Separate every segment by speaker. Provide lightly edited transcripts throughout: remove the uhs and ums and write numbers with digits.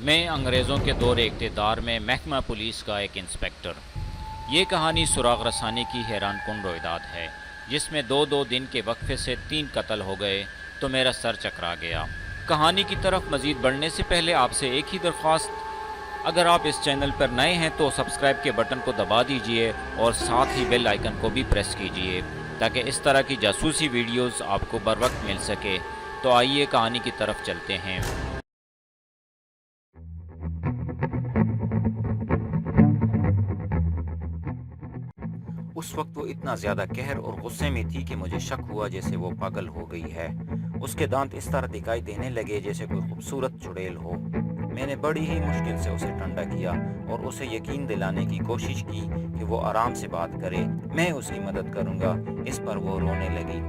Speaker 1: میں انگریزوں کے دور اقتدار میں محکمہ پولیس کا ایک انسپکٹر۔ یہ کہانی سراغ رسانی کی حیران کن رویداد ہے، جس میں دو دن کے وقفے سے 3 قتل ہو گئے تو میرا سر چکرا گیا۔ کہانی کی طرف مزید بڑھنے سے پہلے آپ سے ایک ہی درخواست، اگر آپ اس چینل پر نئے ہیں تو سبسکرائب کے بٹن کو دبا دیجئے اور ساتھ ہی بیل آئیکن کو بھی پریس کیجئے تاکہ اس طرح کی جاسوسی ویڈیوز آپ کو بر وقت مل سکے۔ تو آئیے کہانی کی طرف چلتے ہیں۔
Speaker 2: اس وقت وہ اتنا زیادہ قہر اور غصے میں تھی کہ مجھے شک ہوا جیسے وہ پاگل ہو گئی ہے۔ اس کے دانت اس طرح دکھائی دینے لگے جیسے کوئی خوبصورت چڑیل ہو۔ میں نے بڑی ہی مشکل سے اسے ٹھنڈا کیا اور اسے یقین دلانے کی کوشش کی کہ وہ آرام سے بات کرے، میں اس کی مدد کروں گا۔ اس پر وہ رونے لگی۔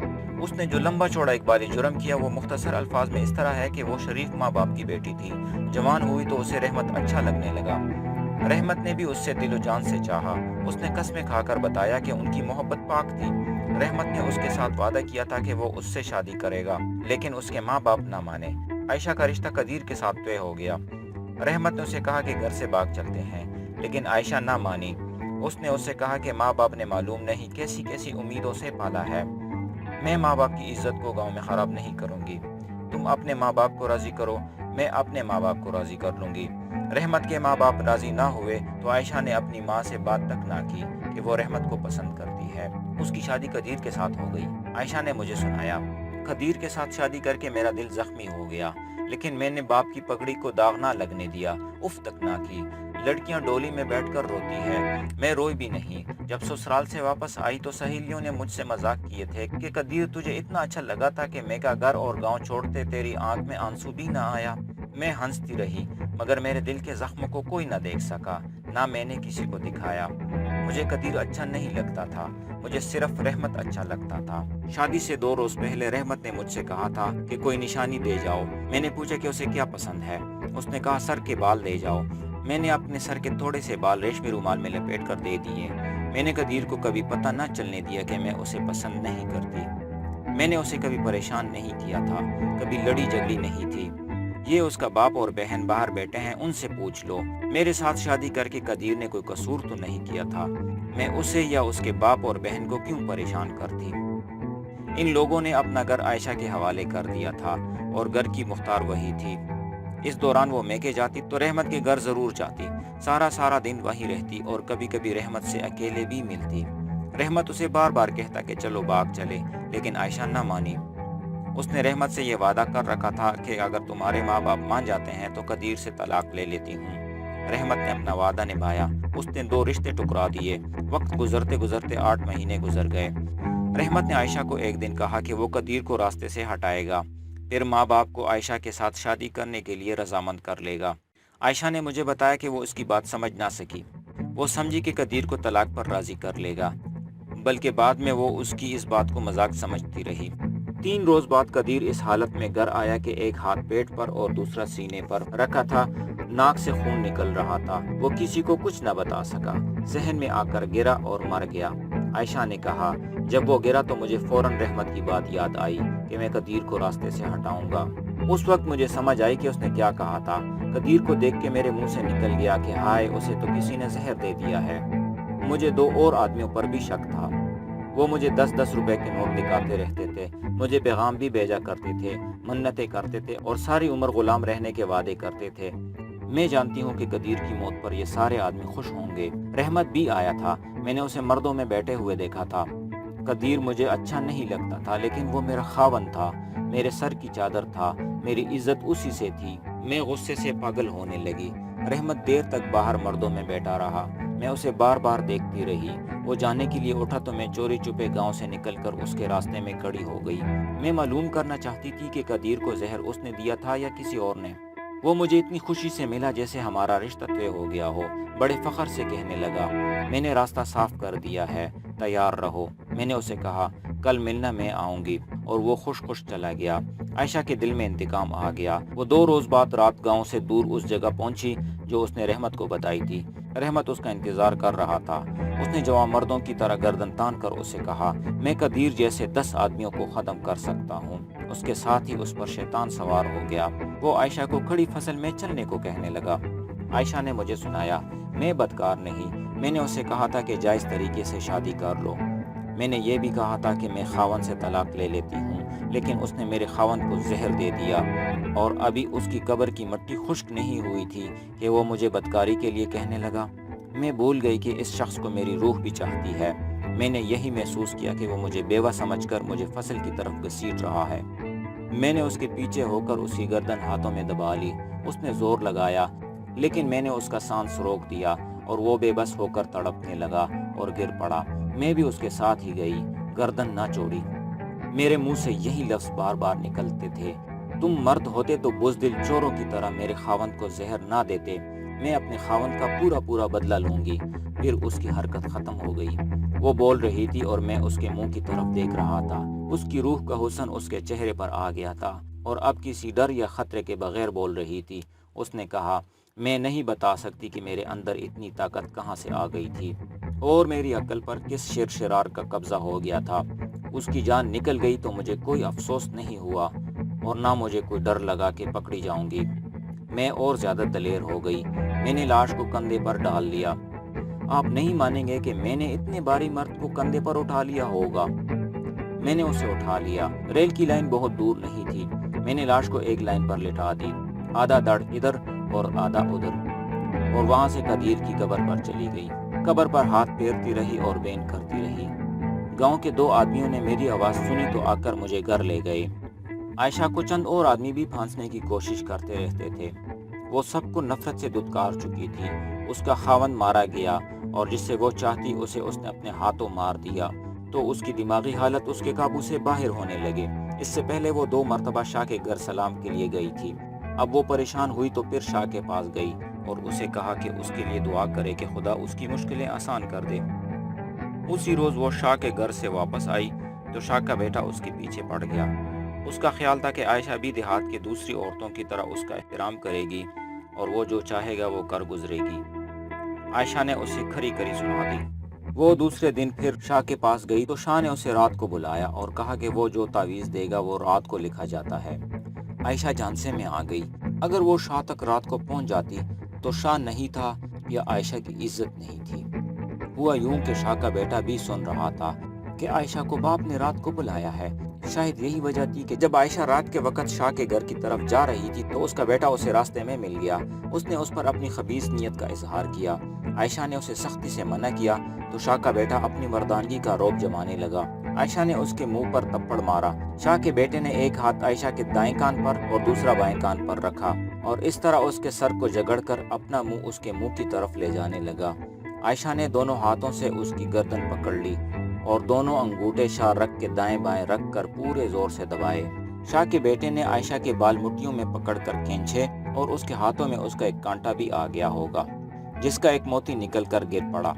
Speaker 2: اس نے جو لمبا چوڑا اقبالی جرم کیا وہ مختصر الفاظ میں اس طرح ہے کہ وہ شریف ماں باپ کی بیٹی تھی۔ جوان ہوئی تو اسے رحمت اچھا لگنے لگا۔ رحمت نے بھی اس سے دل و جان سے چاہا۔ اس نے قسمیں کھا کر بتایا کہ ان کی محبت پاک تھی۔ رحمت نے اس کے ساتھ وعدہ کیا تھا کہ وہ اس سے شادی کرے گا، لیکن اس کے ماں باپ نہ مانے۔ عائشہ کا رشتہ قدیر کے ساتھ طے ہو گیا۔ رحمت نے اسے کہا کہ گھر سے بھاگ چلتے ہیں، لیکن عائشہ نہ مانی۔ اس نے اسے کہا کہ ماں باپ نے معلوم نہیں کیسی کیسی امیدوں سے پالا ہے۔ میں ماں باپ کی عزت کو گاؤں میں خراب نہیں کروں گی۔ تم اپنے ماں باپ کو راضی کرو، میں اپنے ماں باپ کو راضی کر لوں گی۔ رحمت کے ماں باپ راضی نہ ہوئے تو عائشہ نے اپنی ماں سے بات تک نہ کی کہ وہ رحمت کو پسند کرتی ہے۔ اس کی شادی قدیر کے ساتھ ہو گئی۔ عائشہ نے مجھے سنایا، قدیر کے ساتھ شادی کر کے میرا دل زخمی ہو گیا، لیکن میں نے باپ کی پگڑی کو داغ نہ لگنے دیا، اف تک نہ کی۔ لڑکیاں ڈولی میں بیٹھ کر روتی ہے، میں روئی بھی نہیں۔ جب سسرال سے واپس آئی تو سہیلیوں نے مجھ سے مذاق کیے تھے کہ قدیر تجھے اتنا اچھا لگا تھا کہ میں کا گھر اور گاؤں چھوڑتے تیری آنکھ میں آنسو بھی نہ آیا۔ میں ہنستی رہی، مگر میرے دل کے زخموں کو کوئی نہ دیکھ سکا، نہ میں نے کسی کو دکھایا۔ مجھے قدیر اچھا نہیں لگتا تھا، مجھے صرف رحمت اچھا لگتا تھا۔ شادی سے 2 روز پہلے رحمت نے مجھ سے کہا تھا کہ کوئی نشانی دے جاؤ۔ میں نے پوچھا کہ اسے کیا پسند ہے۔ اس نے کہا سر کے بال دے جاؤ۔ میں نے اپنے سر کے تھوڑے سے بال ریشمی رومال میں لپیٹ کر دے دیے۔ میں نے قدیر کو کبھی پتہ نہ چلنے دیا کہ میں اسے پسند نہیں کرتی۔ میں نے اسے کبھی پریشان نہیں کیا تھا، کبھی لڑی جھگڑی نہیں تھی۔ یہ اس کا باپ اور بہن باہر بیٹھے ہیں، ان سے پوچھ لو۔ میرے ساتھ شادی کر کے قدیر نے کوئی قصور تو نہیں کیا تھا، میں اسے یا اس کے باپ اور بہن کو کیوں پریشان کرتی؟ ان لوگوں نے اپنا گھر عائشہ کے حوالے کر دیا تھا اور گھر کی مختار وہی تھی۔ اس دوران وہ میکے جاتی تو رحمت کے گھر ضرور جاتی، سارا دن وہیں رہتی اور کبھی کبھی رحمت سے اکیلے بھی ملتی۔ رحمت اسے بار بار کہتا کہ چلو باغ چلے، لیکن عائشہ نہ مانی۔ اس نے رحمت سے یہ وعدہ کر رکھا تھا کہ اگر تمہارے ماں باپ مان جاتے ہیں تو قدیر سے طلاق لے لیتی ہوں۔ رحمت نے اپنا وعدہ نبھایا، اس نے 2 رشتے ٹکرا دیے۔ وقت گزرتے گزرتے 8 مہینے گزر گئے۔ رحمت نے عائشہ کو ایک دن کہا کہ وہ قدیر کو راستے سے ہٹائے گا، پھر ماں باپ کو عائشہ کے ساتھ شادی کرنے کے لیے رضامند کر لے گا۔ عائشہ نے مجھے بتایا کہ وہ اس کی بات سمجھ نہ سکی۔ وہ سمجھی کہ قدیر کو طلاق پر راضی کر لے گا، بلکہ بعد میں وہ اس کی اس بات کو مذاق سمجھتی رہی۔ 3 روز بعد قدیر اس حالت میں گھر آیا کہ ایک ہاتھ پیٹ پر اور دوسرا سینے پر رکھا تھا، ناک سے خون نکل رہا تھا۔ وہ کسی کو کچھ نہ بتا سکا، ذہن میں آ کر گرا اور مر گیا۔ عائشہ نے کہا، جب وہ گرا تو مجھے فوراً رحمت کی بات یاد آئی کہ میں قدیر کو راستے سے ہٹاؤں گا۔ اس وقت مجھے سمجھ آئی کہ اس نے کیا کہا تھا۔ قدیر کو دیکھ کے میرے منہ سے نکل گیا کہ ہائے، اسے تو کسی نے زہر دے دیا ہے۔ مجھے 2 اور آدمیوں پر بھی شک تھا۔ وہ مجھے 10 روپے کے نوٹ دکھاتے رہتے تھے، مجھے پیغام بھی بھیجا کرتے تھے، منتیں کرتے تھے اور ساری عمر غلام رہنے کے وعدے کرتے تھے۔ میں جانتی ہوں کہ قدیر کی موت پر یہ سارے آدمی خوش ہوں گے۔ رحمت بھی آیا تھا، میں نے اسے مردوں میں بیٹھے ہوئے دیکھا تھا۔ قدیر مجھے اچھا نہیں لگتا تھا، لیکن وہ میرا خاوند تھا، میرے سر کی چادر تھا، میری عزت اسی سے تھی۔ میں غصے سے پاگل ہونے لگی۔ رحمت دیر تک باہر مردوں میں بیٹھا رہا، میں اسے بار بار دیکھتی رہی۔ وہ جانے کے لیے اٹھا تو میں چوری چھپے گاؤں سے نکل کر اس کے راستے میں کھڑی ہو گئی۔ میں معلوم کرنا چاہتی تھی کہ قدیر کو زہر اس نے دیا تھا یا کسی اور نے۔ وہ مجھے اتنی خوشی سے ملا جیسے ہمارا رشتہ طے ہو گیا ہو، بڑے فخر سے کہنے لگا، میں نے راستہ صاف کر دیا ہے، تیار رہو۔ میں نے اسے کہا، کل ملنا میں آؤں گی، اور وہ خوش چلا گیا۔ عائشہ کے دل میں انتقام آ گیا۔ وہ 2 روز بعد رات گاؤں سے دور اس جگہ پہنچی جو اس نے رحمت کو بتائی تھی۔ رحمت اس کا انتظار کر رہا تھا۔ اس نے جوان مردوں کی طرح گردن تان کر اسے کہا، میں قدیر جیسے 10 آدمیوں کو ختم کر سکتا ہوں۔ اس کے ساتھ ہی اس پر شیطان سوار ہو گیا۔ وہ عائشہ کو کھڑی فصل میں چلنے کو کہنے لگا۔ عائشہ نے مجھے سنایا، میں بدکار نہیں، میں نے اسے کہا تھا کہ جائز طریقے سے شادی کر لو۔ میں نے یہ بھی کہا تھا کہ میں خاوند سے طلاق لے لیتی ہوں، لیکن اس نے میرے خاوند کو زہر دے دیا، اور ابھی اس کی قبر کی مٹی خشک نہیں ہوئی تھی کہ وہ مجھے بدکاری کے لیے کہنے لگا۔ میں بھول گئی کہ اس شخص کو میری روح بھی چاہتی ہے۔ میں نے یہی محسوس کیا کہ وہ مجھے بیوہ سمجھ کر مجھے فصل کی طرف گھسیٹ رہا ہے۔ میں نے اس کے پیچھے ہو کر اس کی گردن ہاتھوں میں دبا لی۔ اس نے زور لگایا، لیکن میں نے اس کا سانس روک دیا اور وہ بے بس ہو کر تڑپنے لگا اور گر پڑا۔ میں بھی اس کے ساتھ ہی گئی، گردن نہ چھوڑی۔ میرے منہ سے یہی لفظ بار بار نکلتے تھے، تم مرد ہوتے تو بزدل چوروں کی طرح میرے خاوند کو زہر نہ دیتے، میں اپنے خاوند کا پورا بدلہ لوں گی۔ پھر اس کی حرکت ختم ہو گئی۔ وہ بول رہی تھی اور میں اس کے منہ کی طرف دیکھ رہا تھا۔ اس کی روح کا حسن اس کے چہرے پر آ گیا تھا اور اب کسی ڈر یا خطرے کے بغیر بول رہی تھی۔ اس نے کہا، میں نہیں بتا سکتی کہ میرے اندر اتنی طاقت کہاں سے آ گئی تھی اور میری عقل پر کس شرار کا قبضہ ہو گیا تھا۔ اس کی جان نکل گئی تو مجھے کوئی افسوس نہیں ہوا اور نہ مجھے کوئی ڈر لگا کہ پکڑی جاؤں گی۔ میں اور زیادہ دلیر ہو گئی۔ میں نے لاش کو کندھے پر ڈال لیا۔ آپ نہیں مانیں گے کہ میں نے اتنے باری مرد کو کندھے پر اٹھا لیا ہوگا۔ میں نے اسے اٹھا لیا۔ ریل کی لائن بہت دور نہیں تھی۔ میں نے لاش کو ایک لائن پر لٹا دی، آدھا دڑ ادھر اور آدھا ادھر، اور وہاں سے قدیر کی قبر پر چلی گئی۔ قبر پر ہاتھ پھیرتی رہی اور بین کرتی رہی۔ گاؤں کے 2 آدمیوں نے میری آواز سنی تو آ کر مجھے گھر لے گئے۔ عائشہ کو چند اور آدمی بھی پھانسنے کی کوشش کرتے رہتے تھے۔ وہ سب کو نفرت سے دھتکار چکی تھی۔ اس کا خاوند مارا گیا اور جس سے وہ چاہتی اسے اس نے اپنے ہاتھوں مار دیا تو اس کی دماغی حالت اس کے قابو سے باہر ہونے لگے۔ اس سے پہلے وہ 2 مرتبہ شاہ کے گھر سلام کے لیے گئی تھی۔ اب وہ پریشان ہوئی تو پھر شاہ کے پاس گئی اور اسے کہا کہ اس کے لیے دعا کرے کہ خدا اس کی مشکلیں آسان کر دے۔ اسی روز وہ شاہ کے گھر سے واپس آئی تو شاہ کا بیٹا اس کے پیچھے پڑ گیا۔ اس کا خیال تھا کہ عائشہ بھی دیہات کی دوسری عورتوں کی طرح اس کا احترام کرے گی اور وہ جو چاہے گا وہ کر گزرے گی۔ عائشہ نے اسے کھری سنا دی۔ وہ دوسرے دن پھر شاہ کے پاس گئی تو شاہ نے اسے رات کو بلایا اور کہا کہ وہ جو تعویذ دے گا وہ رات کو لکھا جاتا ہے۔ عائشہ جھانسے میں آ گئی۔ اگر وہ شاہ تک رات کو پہنچ جاتی تو شاہ نہیں تھا یا عائشہ کی عزت نہیں تھی۔ ہوا یوں کہ شاہ کا بیٹا بھی سن رہا تھا کہ عائشہ کو باپ نے رات کو بلایا ہے۔ شاید یہی وجہ تھی کہ جب عائشہ رات کے وقت شاہ کے گھر کی طرف جا رہی تھی تو اس کا بیٹا اسے راستے میں مل گیا۔ اس نے اس پر اپنی خبیث نیت کا اظہار کیا۔ عائشہ نے اسے سختی سے منع کیا تو شاہ کا بیٹا اپنی مردانگی کا رعب جمانے لگا۔ عائشہ نے اس کے منہ پر تپڑ مارا۔ شاہ کے بیٹے نے ایک ہاتھ عائشہ کے دائیں کان پر اور دوسرا بائیں کان پر رکھا اور اس طرح اس کے سر کو جگڑ کر اپنا منہ اس کے منہ کی طرف لے جانے لگا۔ عائشہ نے دونوں ہاتھوں سے اس کی گردن پکڑ لی اور دونوں انگوٹھے شاہ رکھ کے دائیں بائیں رکھ کر پورے زور سے دبائے۔ شاہ کے بیٹے نے عائشہ کے بال مٹھیوں میں پکڑ کر کھینچے اور اس کے ہاتھوں میں اس کا ایک کانٹا بھی آ گیا ہوگا جس کا ایک موتی نکل کر گر پڑا۔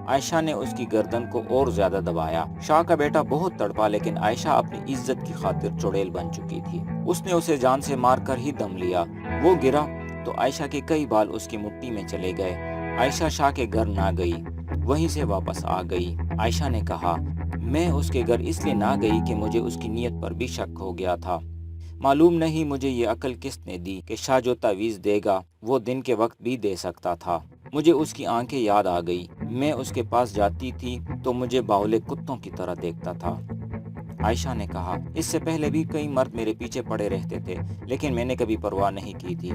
Speaker 2: عائشہ نے اس کی گردن کو اور زیادہ دبایا۔ شاہ کا بیٹا بہت تڑپا لیکن عائشہ اپنی عزت کی خاطر چڑیل بن چکی تھی۔ اس نے اسے جان سے مار کر ہی دم لیا۔ وہ گرا تو عائشہ کے کئی بال اس کی مٹھی میں چلے گئے۔ عائشہ شاہ کے گھر نہ گئی، وہیں سے واپس آ گئی۔ عائشہ نے کہا، میں اس کے گھر اس لیے نہ گئی کہ مجھے اس کی نیت پر بھی شک ہو گیا تھا۔ معلوم نہیں مجھے یہ عقل کس نے دی کہ شاہ جو تعویذ دے گا وہ دن کے وقت بھی دے سکتا تھا۔ مجھے اس کی آنکھیں یاد آ گئی۔ میں اس کے پاس جاتی تھی تو مجھے باولے کتوں کی طرح دیکھتا تھا۔ عائشہ نے کہا، اس سے پہلے بھی کئی مرد میرے پیچھے پڑے رہتے تھے لیکن میں نے کبھی پرواہ نہیں کی تھی،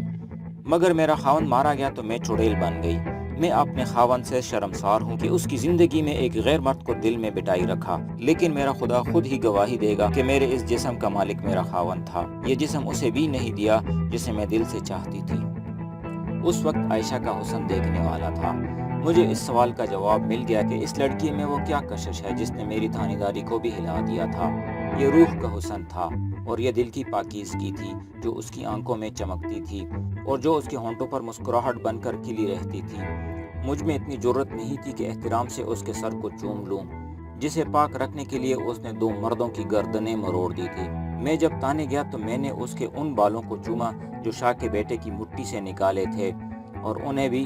Speaker 2: مگر میرا خاوند مارا گیا تو میں چڑیل بن گئی۔ میں اپنے خاوند سے شرمسار ہوں کہ اس کی زندگی میں ایک غیر مرد کو دل میں بٹھائی رکھا، لیکن میرا خدا خود ہی گواہی دے گا کہ میرے اس جسم کا مالک میرا خاوند تھا۔ یہ جسم اسے بھی نہیں دیا جسے میں دل سے چاہتی تھی۔ اس وقت عائشہ کا حسن دیکھنے والا تھا۔ مجھے اس سوال کا جواب مل گیا کہ اس لڑکی میں وہ کیا کشش ہے جس نے میری تھانیداری کو بھی ہلا دیا تھا۔ یہ روح کا حسن تھا اور یہ دل کی پاکیزگی تھی جو اس کی آنکھوں میں چمکتی تھی اور جو اس کے ہونٹوں پر مسکراہٹ بن کر کھلی رہتی تھی۔ مجھ میں اتنی جرت نہیں تھی کہ احترام سے اس کے سر کو چوم لوں جسے پاک رکھنے کے لیے اس نے 2 مردوں کی گردنیں مروڑ دی تھی۔ میں جب تانے گیا تو میں نے اس کے ان بالوں کو چوما جو شاہ کے بیٹے کی مٹھی سے نکالے تھے اور انہیں بھی